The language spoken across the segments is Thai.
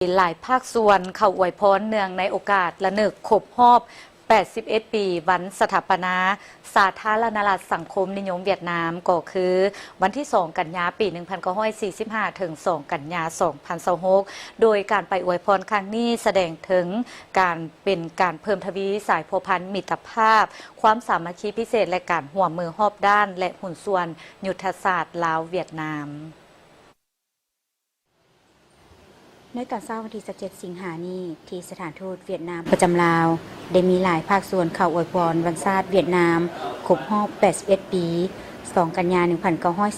หลายภาคส่วนเข้าอวยพรเนื่องในโอกาสระลึกครบรอบ 81 ปีวันสถาปนาสาธารณรัฐสังคมนิยมเวียดนามก็คือวันที่ 2 กันยาปี 1945 ถึง 2 กันยา 2026 โดยการไปอวยพรครั้งนี้แสดงถึงการเป็นการเพิ่มทวีสายพัวพันมิตรภาพ ความสามัคคีพิเศษและการห่วมมือรอบด้านและหุ้นส่วนยุทธศาสตร์ลาวเวียดนามในตอนเช้าวันที่ 17 สิงหาคมนี้ที่สถานทูตเวียดนามประจำลาวได้มีหลายภาคส่วนเข้าอวยพรวันชาติเวียดนามครบรอบ 81 ปี 2 กันยายน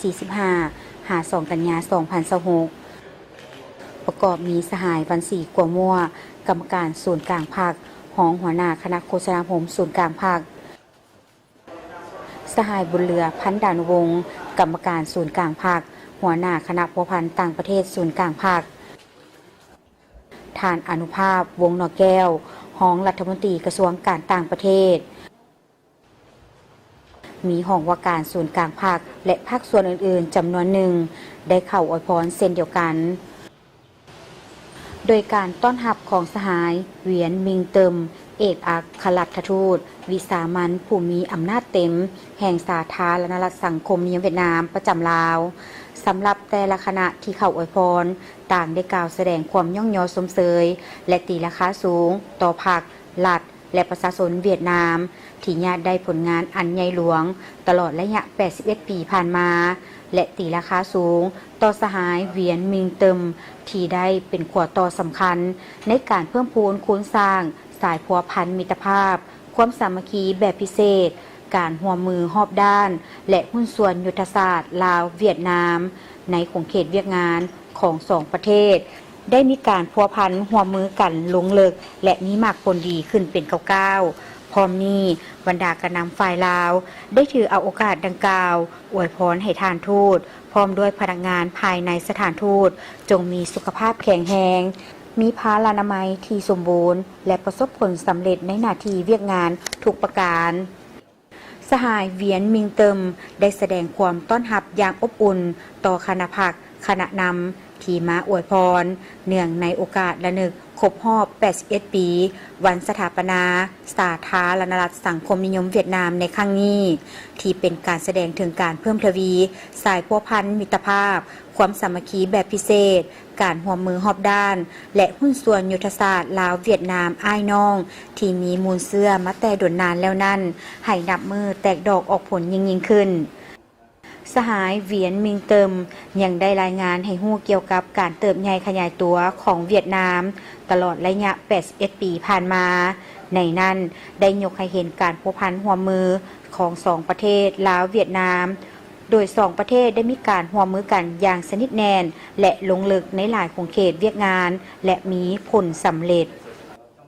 1945 หา 2 กันยายน 2026 ประกอบมีสหายวันศรีกัวมั่วกรรมการศูนย์กลางภาครองหัวหน้าคณะโฆษณาภมศูนย์กลางภาคสหายบุญเรือพันดานุวงศ์กรรมการศูนย์กลางภาคหัวหน้าคณะพัวพันต่างประเทศศูนย์กลางภาคท่านอนุภาพวงศ์นอแก้วรองรัฐมนตรีกระทรวงการต่างประเทศมีห้องว่าการศูนย์กลางภาคและภาคส่วนอื่นๆจำนวนหนึ่งได้เข้าอวยพรเช่นเดียวกันโดยการต้อนรับของสหายเวียนมิงเติมเอกอัครราชทูตวิสามัญผู้มีอำนาจเต็มแห่งสาธารณรัฐสังคมนิยมเวียดนามประจำลาวสำหรับแต่ละคณะที่เข้าอวยพรต่างได้กล่าวแสดงความย่องยอสมเสยและตีราคาสูงต่อภาครัฐและประชาชนเวียดนามที่ญาติได้ผลงานอันใหญ่หลวงตลอดระยะ 81 ปีผ่านมาและตีราคาสูงต่อสหายเวียนมิงเติมที่ได้เป็นขวดต่อสำคัญในการเพิ่มพูนคูณสร้างสายพัวพันมิตรภาพความสามัคคีแบบพิเศษการร่วมมือรอบด้านและหุ้นส่วนยุทธศาสตร์ลาวเวียดนามในขงเขตเวียกงานของสองประเทศได้มีการพัวพันร่วมมือกันลงลึกและมีมากผลดีขึ้นเป็นก้าวพร้อมนี้บรรดากระนำฝ่ายลาวได้ถือเอาโอกาสดังกล่าวอวยพรให้ทานทูตพร้อมด้วยพนักงานภายในสถานทูตจงมีสุขภาพแข็งแรงมีพลานามัยที่สมบูรณ์และประสบผลสำเร็จในหน้าที่เวียกงานทุกประการสหายเวียนมิงเติมได้แสดงความต้อนรับอย่างอบอุ่นต่อคณะพักคณะนำที่มาอวยพรเนื่องในโอกาสระลึกครบรอบ 81 ปี วันสถาปนาสาธารณรัฐสังคมนิยมเวียดนามในครั้งนี้ที่เป็นการแสดงถึงการเพิ่มทวีสายพัวพันมิตรภาพความสามัคคีแบบพิเศษการร่วมมือรอบด้านและหุ้นส่วนยุทธศาสตร์ลาวเวียดนามอ้ายน้องที่มีมูลเสื้อมาแต่ดนนานแล้วนั่นให้นับมือแตกดอกออกผลยิ่งขึ้นสหายเวียนมิงเติมยังได้รายงานให้ฮู้เกี่ยวกับการเติบใหญ่ขยายตัวของเวียดนามตลอดระยะ 81 ปีผ่านมาในนั้นได้ยกให้เห็นการพัวพันร่วมมือของสองประเทศลาวเวียดนามโดยสองประเทศได้มีการร่วมมือกันอย่างสนิทแน่นและลงลึกในหลายขงเขตเวียกงานและมีผลสำเร็จ